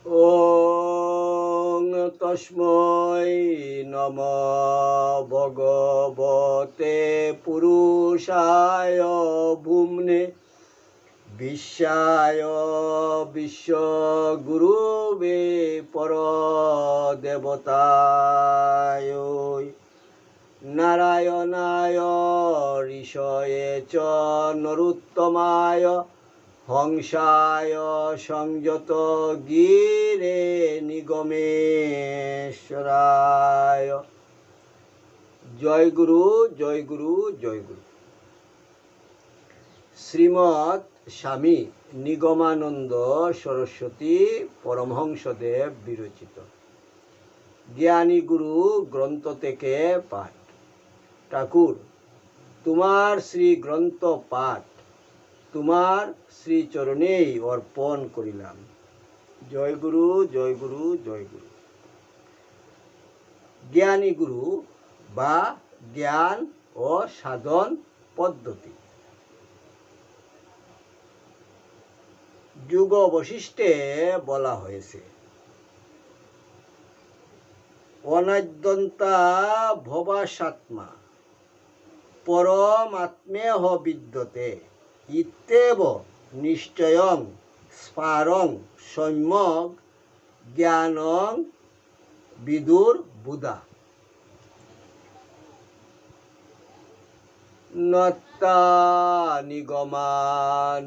ওং তস্मै নমঃ ভগবতে পুরুষায় ভূম্নে বিশ্বায় বিশ্বগুরুবে পরদেবতায় নারায়ণায় ঋষয়ে চ নরোত্তমায় হংসায় সংযত গিরে নিগমেশ্বরায়। জয় গুরু, জয় গুরু, জয় গুরু। শ্রীমৎ স্বামী নিগমানন্দ সরস্বতী পরমহংসদেব বিরচিত জ্ঞানী গুরু গ্রন্থ থেকে পাঠ। ঠাকুর, তোমার শ্রী গ্রন্থ পাঠ তোমার শ্রীচরণেই অর্পণ করিলাম। জয় গুরু, জয় গুরু, জয় গুরু। জ্ঞানী গুরু বা জ্ঞান ও সাধন পদ্ধতি। যুগ বশিষ্ঠে বলা হয়েছে, অনাদ্যন্তা ভবাসাত্মা পরমাত্মেহ বিদ্যতে ইত্যেব নিশ্চয়ং স্পারং সম্যক জ্ঞানং বিদুর বুধা। নত্তা নিগমানন্দস্য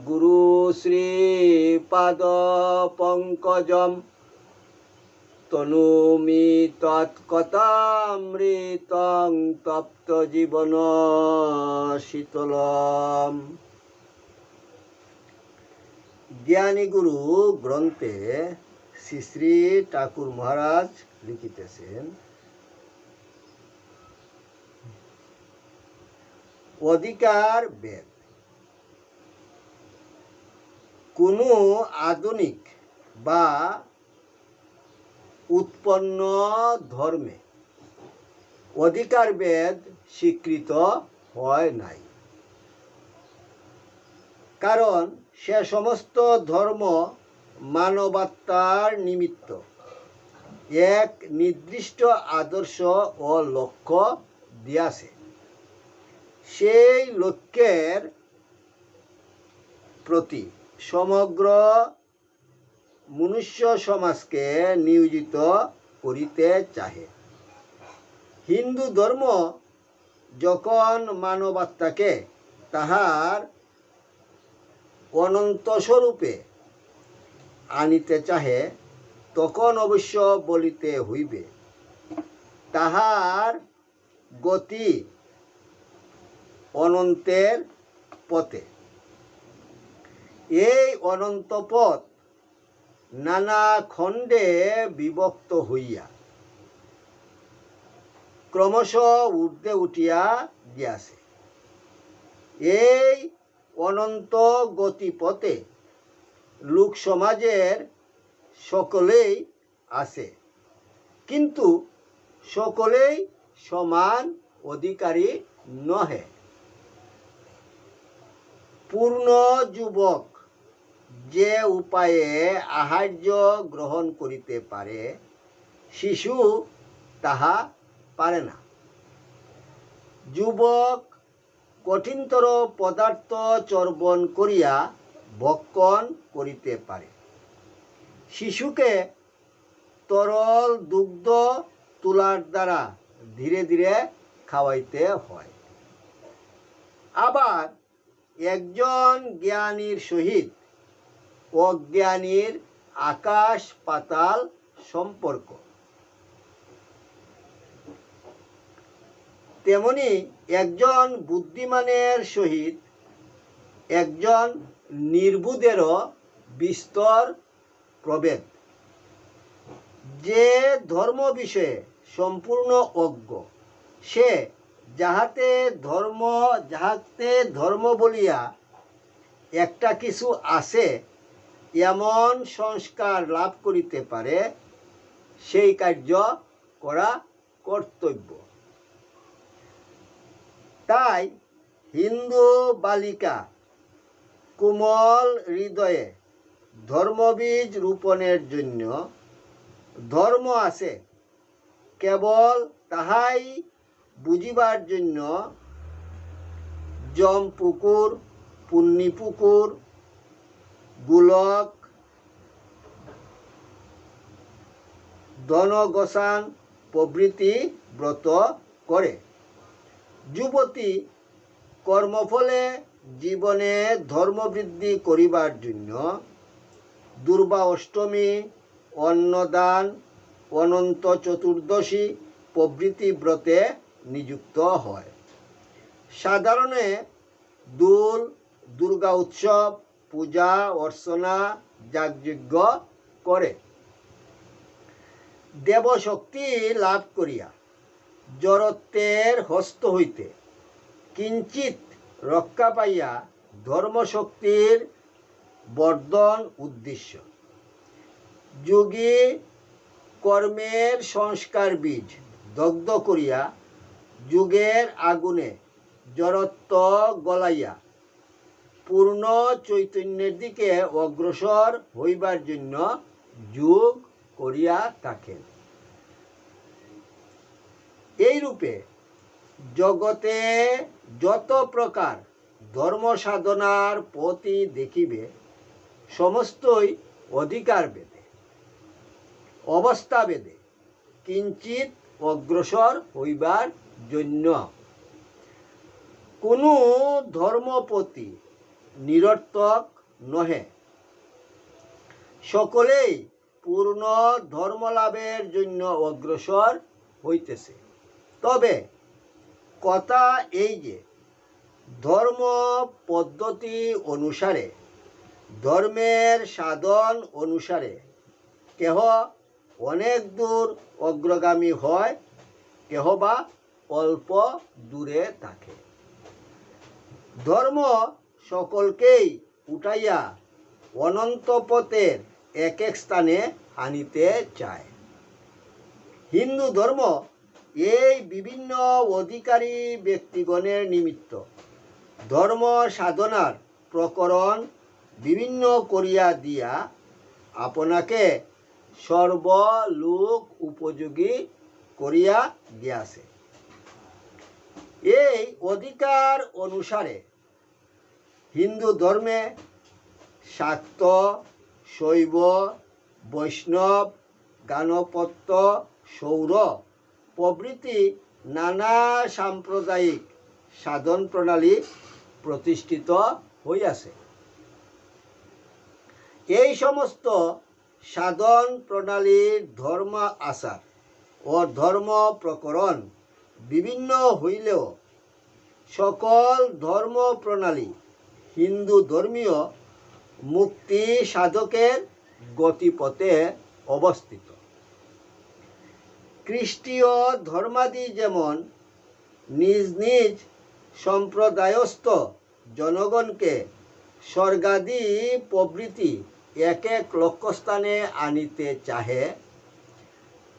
গুরু শ্রীপাদ পঙ্কজম তনুমি তৎকথামৃতং তপ্ত জীবন শীতলম। জ্ঞানী গুরু গ্রন্থে শ্রী শ্রী ঠাকুর মহারাজ লিখিতেছেন, অধিকার বেদ কোনো আধুনিক বা উৎপন্ন ধর্মে অধিকার বেদ স্বীকৃত হয় নাই। কারণ সে সমস্ত ধর্ম মানবাত্মার নিমিত্ত এক নির্দিষ্ট আদর্শ ও লক্ষ্য দিয়াছে। সেই লক্ষ্যের প্রতি সমগ্র মনুষ্য সমাজকে নিয়োজিত করিতে চাহে। হিন্দু ধর্ম যখন মানবাত্মাকে তাহার অনন্ত স্বরূপে আনিতে চাহে, তখন অবশ্য বলিতে হইবে তাহার গতি অনন্তের পথে। এই অনন্ত পথ নানা খণ্ডে বিভক্ত হইয়া ক্রমশ ঊর্ধ্বে উঠিয়া গিয়াছে। এই অনন্ত গতিপথে লোক সমাজের সকলেই আছে, কিন্তু সকলেই সমান অধিকারী নহে। পূর্ণ যুবক যে উপায়ে আহার্য গ্রহণ করিতে পারে, শিশু তাহা পারে না। যুবক কঠিনতর পদার্থ চর্বণ করিয়া ভক্ষণ করিতে পারে, শিশুকে তরল দুগ্ধ তুলার দ্বারা ধীরে ধীরে খাওয়াইতে হয়। আবার একজন জ্ঞানীর সহিত অজ্ঞানীর আকাশ পাতাল সম্পর্ক। তেমনি একজন বুদ্ধিমানের সহিত একজন নির্বুধেরও বিস্তর প্রভেদ। যে ধর্ম বিষয়ে সম্পূর্ণ অজ্ঞ, সে যাহাতে ধর্ম বলিয়া একটা কিছু আছে এমন সংস্কার লাভ করিতে পারে, সেই কার্য করা কর্তব্য। তাই হিন্দু বালিকা কোমল হৃদয়ে ধর্মবীজ রোপণের জন্য ধর্ম আছে, কেবল তাহাই বুঝিবার জন্য জমপুকুর, পুণ্যিপুকুর, গোলক, ধনগোসান প্রভৃতি ব্রত করে। যুবতী কর্মফলে জীবনে ধর্মবৃদ্ধি করিবার জন্য দুর্বা অষ্টমী, অন্নদান, অনন্ত চতুর্দশী প্রভৃতি ব্রতে নিযুক্ত হয়। সাধারণে দোল, দুর্গা উৎসব, পূজা অর্চনা, যাগযজ্ঞ করে। দেবশক্তি লাভ করিয়া জড়ত্বের হস্ত হইতে কিঞ্চিত রক্ষা পাইয়া ধর্মশক্তির বর্ধন উদ্দেশ্য। যোগী কর্মের সংস্কার বীজ দগ্ধ করিয়া যুগের আগুনে জড়ত্ব গলাইয়া পূর্ণ চৈতন্যের দিকে অগ্রসর হইবার জন্য যোগ করিয়া থাকেন। এইরূপে জগতে যত প্রকার ধর্ম সাধনার পথই দেখিবে, সমস্তই অধিকার বেদে, অবস্থা বেদে কিঞ্চিত অগ্রসর হইবার জন্য। কোনো ধর্মপতি নিরর্থক নহে, সকলেই পূর্ণ ধর্মলাভের জন্য অগ্রসর হইতেছে। তবে কথা এই যে, ধর্ম পদ্ধতি অনুসারে, ধর্মের সাধন অনুসারে কেহ অনেক দূর অগ্রগামী হয়, কেহ বা অল্প দূরে থাকে। ধর্ম সকলকেই উঠাইয়া অনন্ত পথের এক এক স্থানে আনিতে চায়। হিন্দু ধর্ম এই বিভিন্ন অধিকারী ব্যক্তিগণের নিমিত্ত ধর্ম সাধনার প্রকরণ বিভিন্ন করিয়া দিয়া আপনাকে সর্বলোক উপযোগী করিয়া দিয়াছে। এই অধিকার অনুসারে হিন্দু ধর্মে শাক্ত, শৈব, বৈষ্ণব, গাণপত্য, সৌর প্রভৃতি নানা সাম্প্রদায়িক সাধন প্রণালী প্রতিষ্ঠিত হইয়াছে। এই সমস্ত সাধন প্রণালীর ধর্ম আচার ও ধর্ম প্রকরণ বিভিন্ন হইলেও সকল ধর্ম প্রণালী হিন্দু ধর্মীয় মুক্তি সাধকের গতিপথে অবস্থিত। খ্রিস্টীয় ধর্মাদি যেমন নিজ নিজ সম্প্রদায়স্থ জনগণকে স্বর্গাদি প্রভৃতি এক এক লক্ষ্যস্থানে আনিতে চাহে,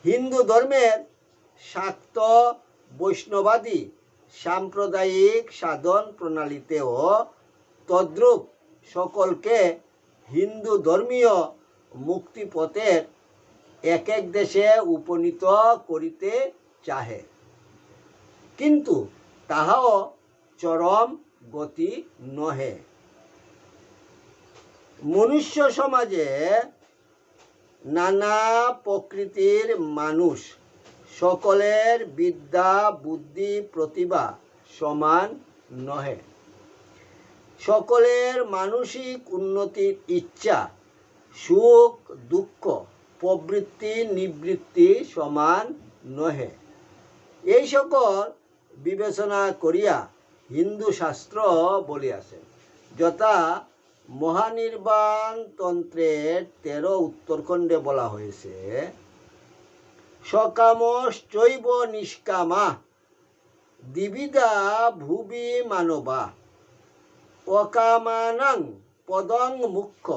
হিন্দু ধর্মের শাক্ত বৈষ্ণবাদী সাম্প্রদায়িক সাধন প্রণালীতেও তদ্রূপ সকলকে হিন্দু ধর্মীয় মুক্তিপথের এক এক দেশে উপনীত করিতে চাহে, কিন্তু তাহাও চরম গতি নহে। মনুষ্য সমাজে নানা প্রকৃতির মানুষ, সকলের বিদ্যা বুদ্ধি প্রতিভা সমান নহে, সকলের মানসিক উন্নতির ইচ্ছা, সুখ দুঃখ প্রবৃত্তি নিবৃত্তি সমান নহে। এই সকল বিবেচনা করিয়া হিন্দু শাস্ত্র বলিয়াছেন, যথা মহানির্বাণ তন্ত্রের 13 উত্তরখণ্ডে বলা হয়েছে, সকামশ্চৈব নিষ্কামা দ্বিবিধা ভুবি মানবা অকামানাং পদং মুখ্য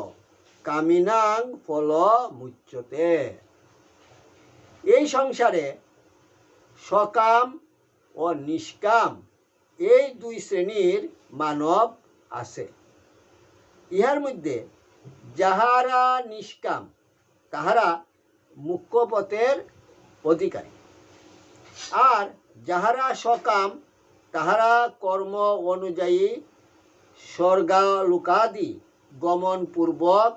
কামিনাং ফল মুচ্যতে। এই সংসারে সকাম ও নিষ্কাম এই দুই শ্রেণীর মানব আছে। ইহার মধ্যে যাহারা নিষ্কাম তাহারা মুখ্য পথের অধিকারী, আর যাহারা সকাম তাহারা কর্ম অনুযায়ী স্বর্গালোকাদি গমনপূর্বক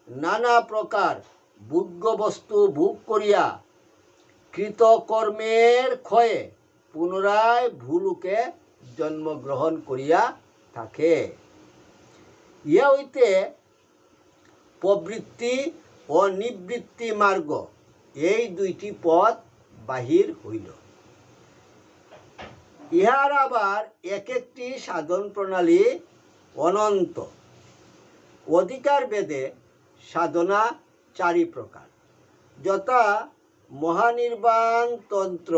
নানা প্রকার ভোগ্য বস্তু ভোগ করিয়া কৃতকর্মের ক্ষয়ে পুনরায় ভূলোকে জন্মগ্রহণ করিয়া থাকে। ইহা হইতে প্রবৃত্তি ও নিবৃত্তি মার্গ এই দুইটি পথ বাহির হইল। ইহার আবার এক একটি সাধন প্রণালী অনন্ত। অধিকার বেদে সাধনা 4 প্রকার, যথা মহানির্বাণ তন্ত্র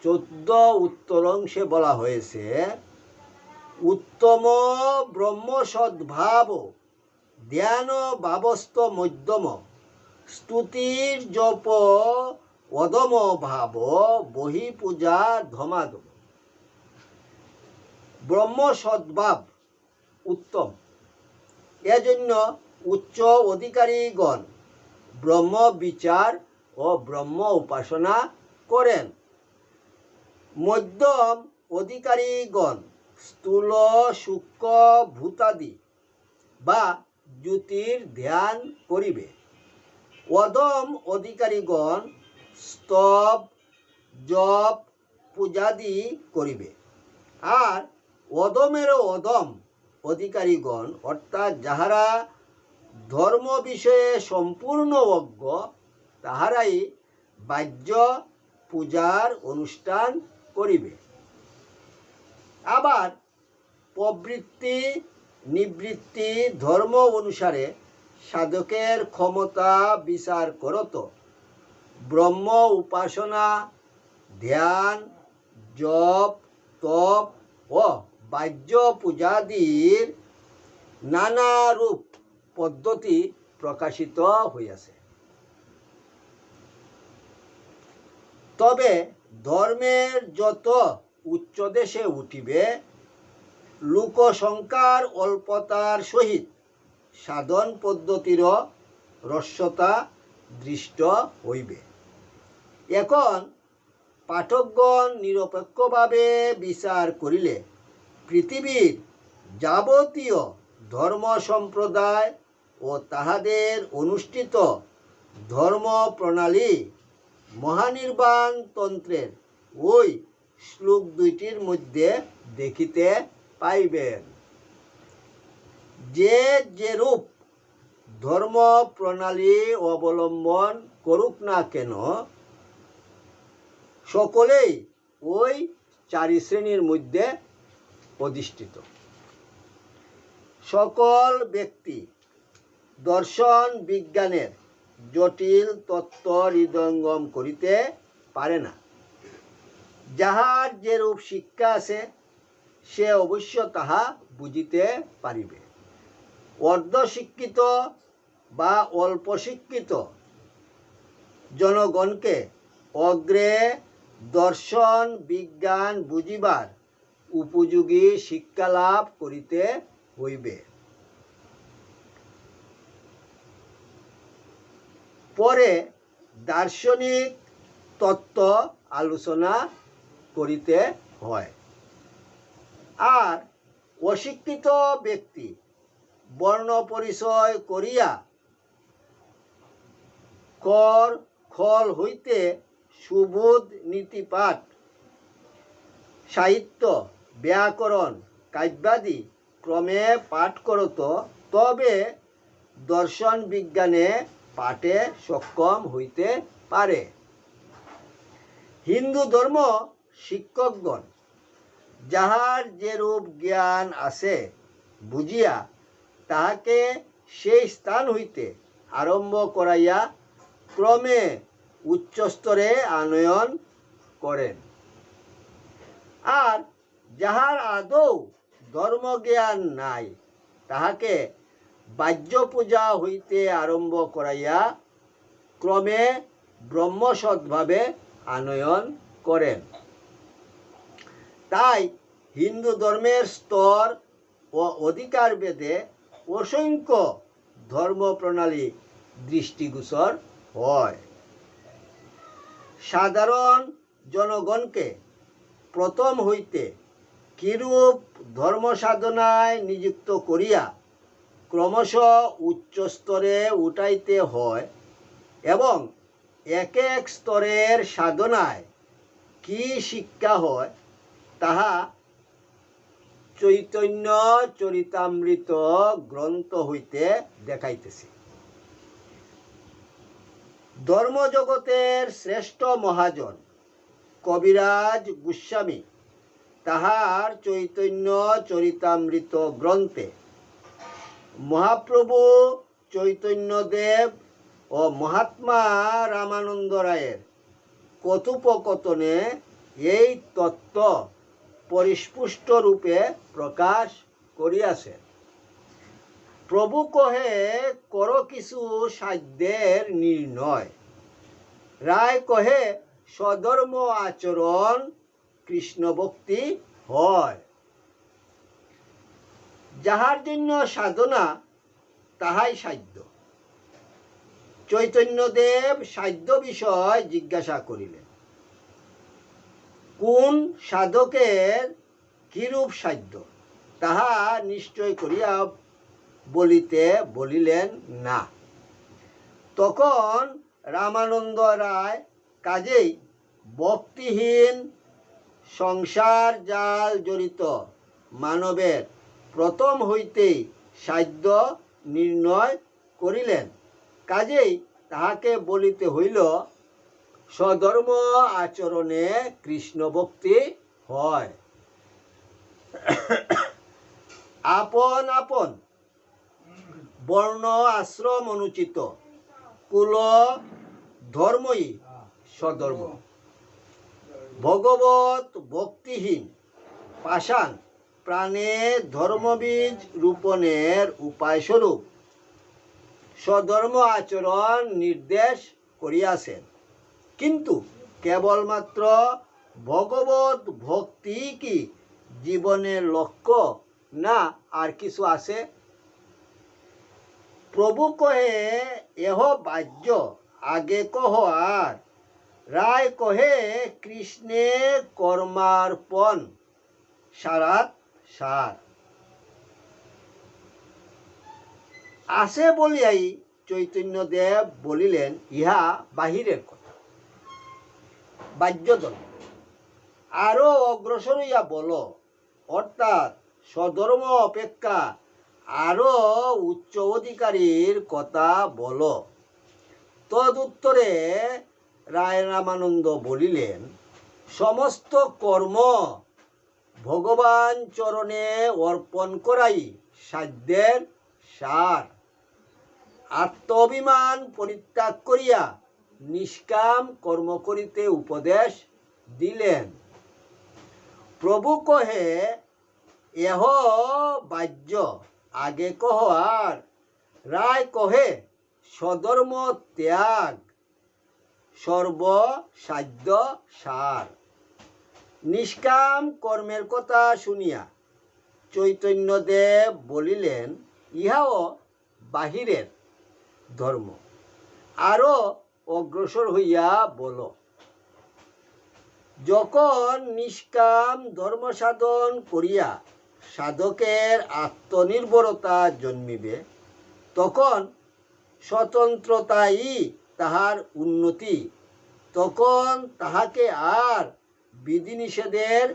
14 উত্তর অংশে বলা হয়েছে, উত্তম ব্রহ্ম সদ্ভাব ধ্যান ভাবস্থ মধ্যম স্তুতির জপ অদম ভাব বহি পূজা ধমাধম। ব্রহ্ম সদ্ভাব উত্তম, এজন্য উচ্চ অধিকারীগণ ব্রহ্ম বিচার ও ব্রহ্ম উপাসনা করেন। মধ্যম অধিকারীগণ স্থূল সূক্ষ্ম ভূতাদি বা জ্যোতির ধ্যান করিবে। অধম অধিকারীগণ স্তব জপ পূজাদি করিবে। আর অধমেরও অধম অধিকারীগণ অর্থাৎ যাহারা ধর্ম বিষয়ে সম্পূর্ণ অজ্ঞ তাহারাই বাহ্য পূজার অনুষ্ঠান করিবে। আবার প্রবৃত্তি নিবৃত্তি ধর্ম অনুসারে সাধকের ক্ষমতা বিচার করত ব্রহ্ম উপাসনা ধ্যান জপ তপ ও বাহ্য পূজাদির নানা রূপ পদ্ধতি প্রকাশিত হইয়াছে। তবে ধর্মের যত উচ্চ দেশে উঠিবে লোকসংখ্যার অল্পতার সহিত সাধন পদ্ধতিরও রস্যতা দৃষ্ট হইবে। এখন পাঠকগণ নিরপেক্ষভাবে বিচার করিলে পৃথিবীর যাবতীয় ধর্ম সম্প্রদায় ও তাহাদের অনুষ্ঠিত ধর্ম প্রণালী মহানির্বাণ তন্ত্রের ওই শ্লোক 2টির মধ্যে দেখিতে পাইবেন। যে যেরূপ ধর্ম প্রণালী অবলম্বন করুক না কেন সকলেই ওই 4 শ্রেণীর মধ্যে অধিষ্ঠিত। সকল ব্যক্তি দর্শন বিজ্ঞানের জটিল তত্ত্ব হৃদয়ঙ্গম করিতে পারে না। যাহার যেরূপ শিক্ষা আছে সে অবশ্য তাহা বুঝিতে পারিবে। অর্ধশিক্ষিত বা অল্প শিক্ষিত জনগণকে অগ্রে দর্শন বিজ্ঞান বুঝিবার উপযোগী শিক্ষা লাভ করিতে হইবে। পরে দার্শনিক তত্ত্ব আলোচনা করিতে হয়। আর অশিক্ষিত ব্যক্তি বর্ণ পরিচয় করিয়া কর খল হইতে সুবোধ নীতিপাঠ সাহিত্য ব্যাকরণ কাব্যাদি ক্রমে পাঠ করত, তবে দর্শন বিজ্ঞানে পাঠে সক্ষম হইতে পারে। হিন্দু ধর্ম শিক্ষকগণ যাহার যেরূপ জ্ঞান আছে বুঝিয়া তাহাকে সেই স্থান হইতে আরম্ভ করাইয়া ক্রমে উচ্চস্তরে আনয়ন করেন। আর যাহার আদৌ ধর্মজ্ঞান নাই তাহাকে বাহ্য পূজা হইতে আরম্ভ করাইয়া ক্রমে ব্রহ্মসৎভাবে আনয়ন করেন। তাই হিন্দু ধর্মের স্তর ও অধিকার ভেদে অসংখ্য ধর্মপ্রণালী দৃষ্টিগোচর হয়। সাধারণ জনগণকে প্রথম হইতে কিরূপ ধর্মসাধনায় নিযুক্ত করিয়া ক্রমশ উচ্চ স্তরে উঠাইতে হয় এবং এক এক স্তরের সাধনায় কি শিক্ষা হয় তাহা চৈতন্য চরিতামৃত গ্রন্থ হইতে দেখাইতেছে। ধর্মজগতের শ্রেষ্ঠ মহাজন কবিরাজ গোস্বামী তাহার চৈতন্য চরিতামৃত গ্রন্থে মহাপ্রভু চৈতন্যদেব ও মহাত্মা রামানন্দ রায়ের কথোপকথনে এই তত্ত্ব পরিস্পুষ্ট রূপে প্রকাশ করিয়াছেন। প্রভু কহে কর কিছু সাধ্যের নির্ণয়, রায় কহে স্বধর্ম আচরণ কৃষ্ণ ভক্তি হয়। যাহার জন্য সাধনা তাহাই সাধ্য। চৈতন্যদেব সাধ্য বিষয় জিজ্ঞাসা করিলেন। কোন সাধকের কিরূপ সাধ্য তাহা নিশ্চয় করিয়া বলিতে বলিলেন না। তখন রামানন্দ রায় কাজেই ভক্তিহীন সংসার জাল জড়িত মানবের প্রথম হইতেই সাধ্য নির্ণয় করিলেন। কাজেই তাহাকে বলিতে হইল স্বধর্ম আচরণে কৃষ্ণ ভক্তি হয়। আপন আপন বর্ণ আশ্রম অনুচিত কুল ধর্মই স্বধর্ম। ভগবত ভক্তিহীন পাষাণ প্রাণে ধর্মবীজ রোপণের উপায়স্বরূপ স্বধর্ম আচরণ নির্দেশ করিয়াছেন। কিন্তু কেবলমাত্র ভগবত ভক্তি কি জীবনের লক্ষ্য, না আর কিছু আছে? প্রভু কহে এহ বাহ্য আগে কহ আর, রায় কহে কৃষ্ণে কর্মার্পণ সারাত সার। আছে বলিয়াই চৈতন্যদেব বলিলেন ইহা বাহিরের কথা, বাহ্যধর্ম। আরো অগ্রসর হইয়া বলো, অর্থাৎ স্বধর্ম অপেক্ষা আরো উচ্চ অধিকারীর কথা বলো। তদুত্তরে রায় রামানন্দ বলিলেন সমস্ত কর্ম ভগবান চরণে অর্পণ করাই সাধ্যের সার। আত্ম অভিমান পরিত্যাগ করিয়া নিষ্কাম কর্ম করিতে উপদেশ দিলেন। প্রভু কহে এহ বাহ্য আগে কহ আর, রায় কহে স্বধর্ম ত্যাগ সর্বসাধ্য সার। নিষ্কাম কর্মের কথা শুনিয়া চৈতন্যদেব বলিলেন ইহাও বাহিরের ধর্ম। আরো অগ্রসর হইয়া বলো, যখন নিষ্কাম ধর্ম সাধন করিয়া সাধকের আত্মনির্ভরতা জন্মিবে তখন স্বতন্ত্রতাই তাহার উন্নতি। তখন তাহাকে আর বিধিনিষেধের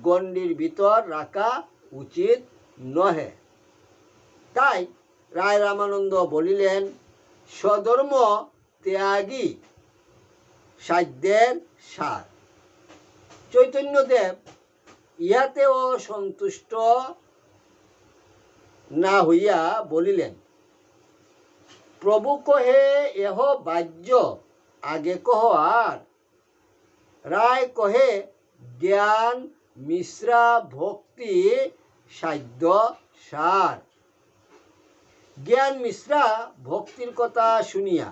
গণ্ডির ভিতর রাখা উচিত নহে। তাই রায় রামানন্দ বলিলেন স্বধর্ম ত্যাগী সাধ্যের সার। চৈতন্যদেব ইহাতেও সন্তুষ্ট না হইয়া বলিলেন প্রভু কহে এহ বাহ্য আগে কহ আর, রায় কহে জ্ঞান মিশ্রা ভক্তি সাধ্য সার। জ্ঞান মিশ্রা ভক্তির কথা শুনিয়া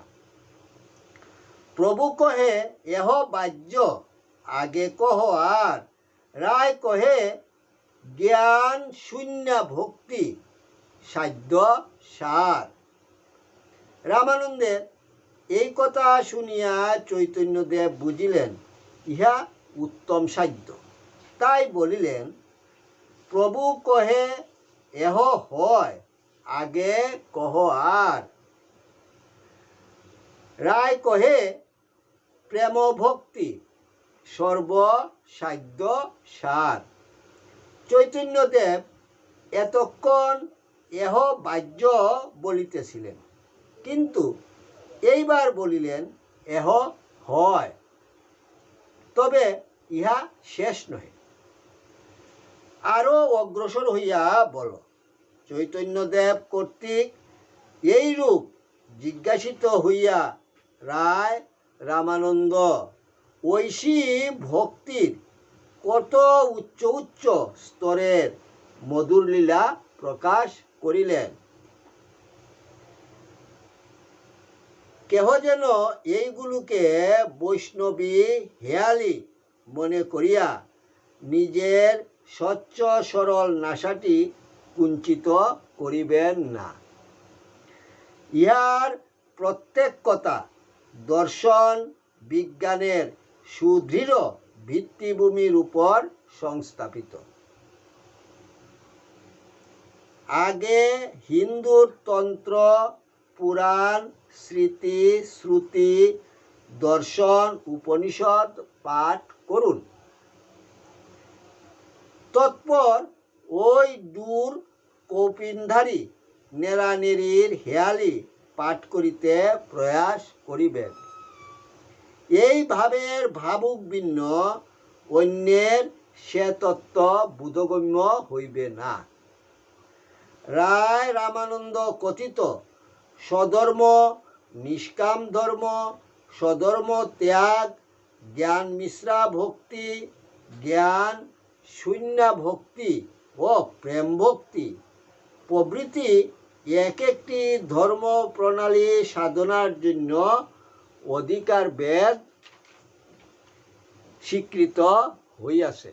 প্রভু কহে এহ বাহ্য আগে কহ আর, রায় কহে জ্ঞান শূন্য ভক্তি সাধ্য সার। রামানন্দের এই কথা শুনিয়া চৈতন্যদেব বুঝিলেন ইহা উত্তম সাধ্য। তাই বলিলেন, প্রভু কহে এহ হয়, আগে কহ আর। রায় কহে প্রেম ভক্তি সর্বসাধ্য সার। চৈতন্যদেব এতক্ষণ এহ বাহ্য বলিতেছিলেন, কিন্তু এইবার বলিলেন এহ হয়, তবে ইহা শেষ নহে। আরও অগ্রসর হইয়া বল। চৈতন্যদেব কর্তৃক এইরূপ জিজ্ঞাসিত হইয়া রায় রামানন্দ ঐশী ভক্তির কত উচ্চ উচ্চ স্তরের মধুর লীলা প্রকাশ করিলেন। কেহ যেন এইগুলোকে বৈষ্ণবী হেয়ালি মনে করিয়া নিজের স্বচ্ছ সরল নাসাটি কুঞ্চিত করিবেন না। ইহার প্রত্যেক কথা দর্শন বিজ্ঞানের সুদৃঢ় ভিত্তিভূমির উপর সংস্থাপিত। আগে হিন্দুর তন্ত্র, পুরাণ, স্মৃতি, শ্রুতি, দর্শন, উপনিষদ পাঠ করুন। তৎপর ওই দূর কৌপিনধারী নেড়ানেড়ির হেয়ালি পাঠ করিতে প্রয়াস করিবেন। এই ভাবের ভাবুক ভিন্ন অন্যের সে তত্ত্ব বোধগম্য হইবে না। রায় রামানন্দ কথিত স্বধর্ম, নিষ্কাম ধর্ম, স্বধর্ম ত্যাগ, জ্ঞান মিশ্রা ভক্তি, জ্ঞান শূন্যা ভক্তি ও প্রেম ভক্তি প্রভৃতি এক একটি ধর্ম প্রণালী সাধনার জন্য অধিকার বেদ স্বীকৃত হইয়াছে।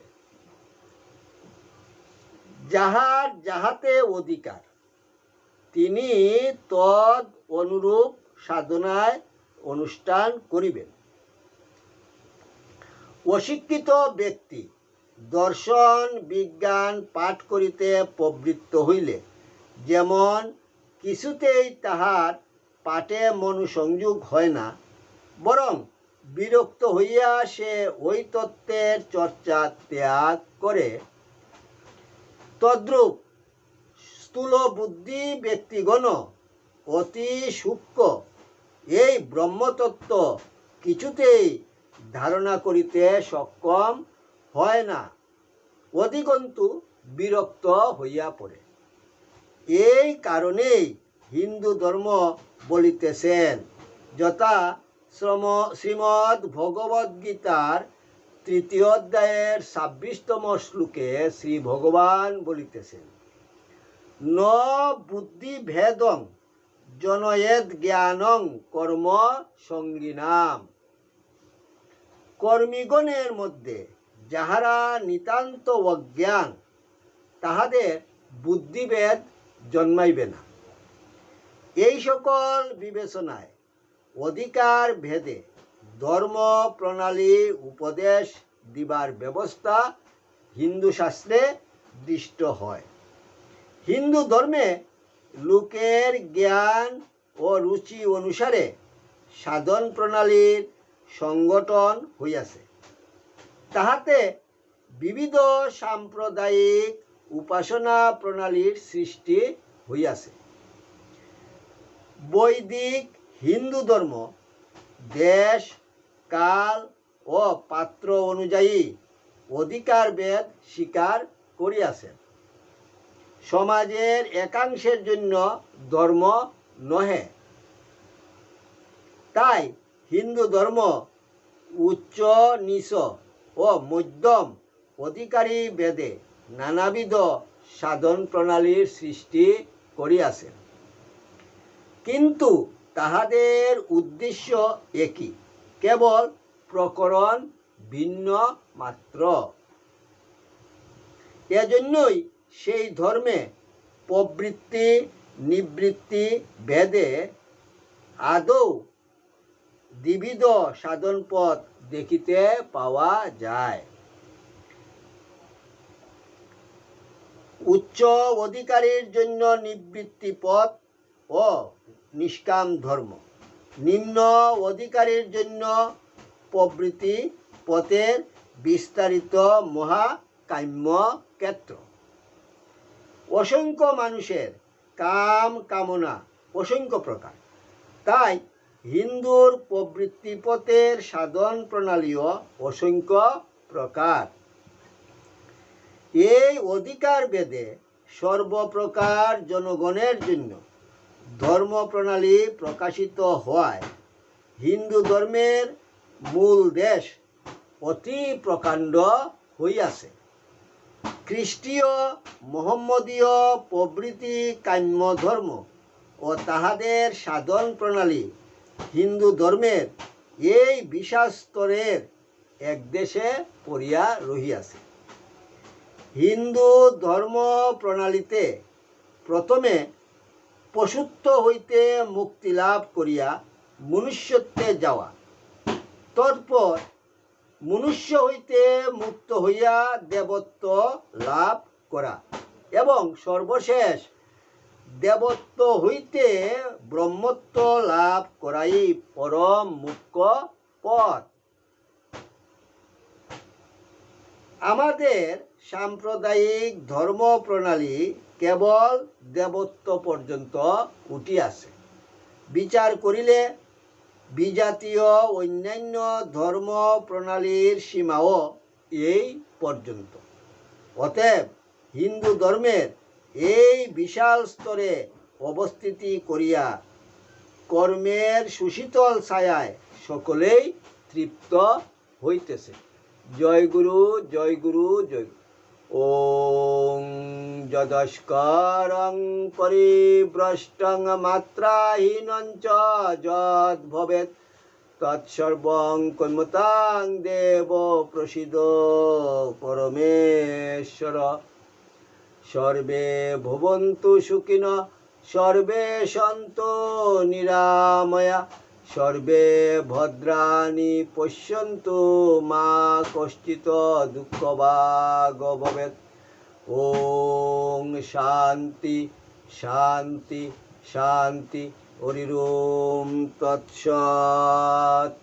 যাহার যাহাতে অধিকার, তিনি তদ অনুরূপ সাধনায় অনুষ্ঠান করিবেন। অশিক্ষিত ব্যক্তি দর্শন বিজ্ঞান পাঠ করিতে প্রবৃত্ত হইলে যেমন কিছুতেই তাহার পাঠে মনোসংযোগ হয় না, বরং বিরক্ত হইয়া সে ওই তত্ত্বের চর্চা ত্যাগ করে, তদ্রূপ স্থূল বুদ্ধি ব্যক্তিগণ অতি সূক্ষ্ম এই ব্রহ্মতত্ত্ব কিছুতেই ধারণা করিতে সক্ষম হয় না, অধিকন্তু বিরক্ত হইয়া পড়ে। এই কারণেই হিন্দু ধর্ম বলিতেছেন, যথা শ্রীমদ্ ভগবদ্গীতার 3য় অধ্যায়ের 26তম শ্লোকে শ্রী ভগবান বলিতেছেন, ন বুদ্ধি ভেদং জনয়েদ জ্ঞানং কর্ম সঙ্গিনাম। কর্মীগণের মধ্যে যাহারা নিতান্ত অজ্ঞান, তাহাদের বুদ্ধিভেদ জন্মাইবে না। এই সকল বিবেচনায় অধিকার ভেদে ধর্ম প্রণালী উপদেশ দিবার ব্যবস্থা হিন্দু শাস্ত্রে দৃষ্ট হয়। হিন্দু ধর্মে লোকের জ্ঞান ও রুচি অনুসারে সাধন প্রণালীর সংগঠন হইয়াছে। তাহাতে বিবিধ সাম্প্রদায়িক উপাসনা প্রণালীর সৃষ্টি হইয়াছে। বৈদিক হিন্দু ধর্ম দেশ, কাল ও পাত্র অনুযায়ী অধিকার ভেদ স্বীকার করিয়াছেন। সমাজের একাংশের জন্য ধর্ম নহে। তাই হিন্দু ধর্ম উচ্চ নিচ ও মধ্যম অধিকারী ভেদে নানাবিধ সাধন প্রণালীর সৃষ্টি করিয়াছেন, কিন্তু তাহাদের উদ্দেশ্য একই, কেবল প্রকরণ ভিন্ন মাত্র। এজন্যই সেই ধর্মে প্রবৃত্তি নিবৃত্তি ভেদে আদৌ দ্বিবিধ সাধন পথ দেখিতে পাওয়া যায়। উচ্চ অধিকারীর জন্য নিবৃত্তি পথ ও নিষ্কাম ধর্ম, নিম্ন অধিকারীর জন্য প্রবৃত্তি পথের বিস্তারিত মহাকাম্য ক্ষেত্র। অসংখ্য মানুষের কাম কামনা অসংখ্য প্রকার, তাই হিন্দুর প্রবৃত্তি পথের সাধন প্রণালীও অসংখ্য প্রকার। এই অধিকার ভেদে সর্বপ্রকার জনগণের জন্য ধর্ম প্রণালী প্রকাশিত হওয়ায় হিন্দু ধর্মের মূল দেশ অতি প্রকাণ্ড হইয়াছে। খ্রিস্টীয় মোহাম্মদীয় প্রভৃতি কাম্য ধর্ম ও তাহাদের সাধন প্রণালী হিন্দু ধর্মের এই বিশাল স্তরের এক দেশে পড়িয়া রহিয়াছে। হিন্দু ধর্ম প্রণালীতে প্রথমে পশুত্ব হইতে মুক্তি লাভ করিয়া মনুষ্যত্বে যাওয়া, তৎপর মনুষ্য হইতে মুক্ত হইয়া দেবত্ব লাভ করা এবং সর্বশেষ দেবত্ব হইতে ব্রহ্মত্ব লাভ করাই পরম মুখ্য পথ। আমাদের সাম্প্রদায়িক ধর্ম প্রণালী কেবল দেবত্ব পর্যন্ত উঠিয়াছে। বিচার করিলে বিজাতীয় অন্যান্য ধর্ম প্রণালীর সীমাও এই পর্যন্ত। অতএব হিন্দু ধর্মের এই বিশাল স্তরে অবস্থিতি করিয়া কর্মের সুশীতল ছায়ায় সকলেই তৃপ্ত হইতেছে। জয় গুরু, জয় গুরু, জয় গুরু। ওং যদস্করং পরিভ্রষ্টং মাত্রাহীনঞ্চ যদ ভবেৎ তৎসর্বং কর্মতাং দেব প্রসিদ পরমেশ্বর। সর্বে ভবন্তু সুখিনঃ, সর্বে সন্তু নিরাময়া, সর্বে ভদ্রাণি পশ্যন্তু মা কশ্চিৎ দুঃখভাগ ভবেৎ। ওং শান্তি শান্তি শান্তি। হরি ওম তৎসৎ।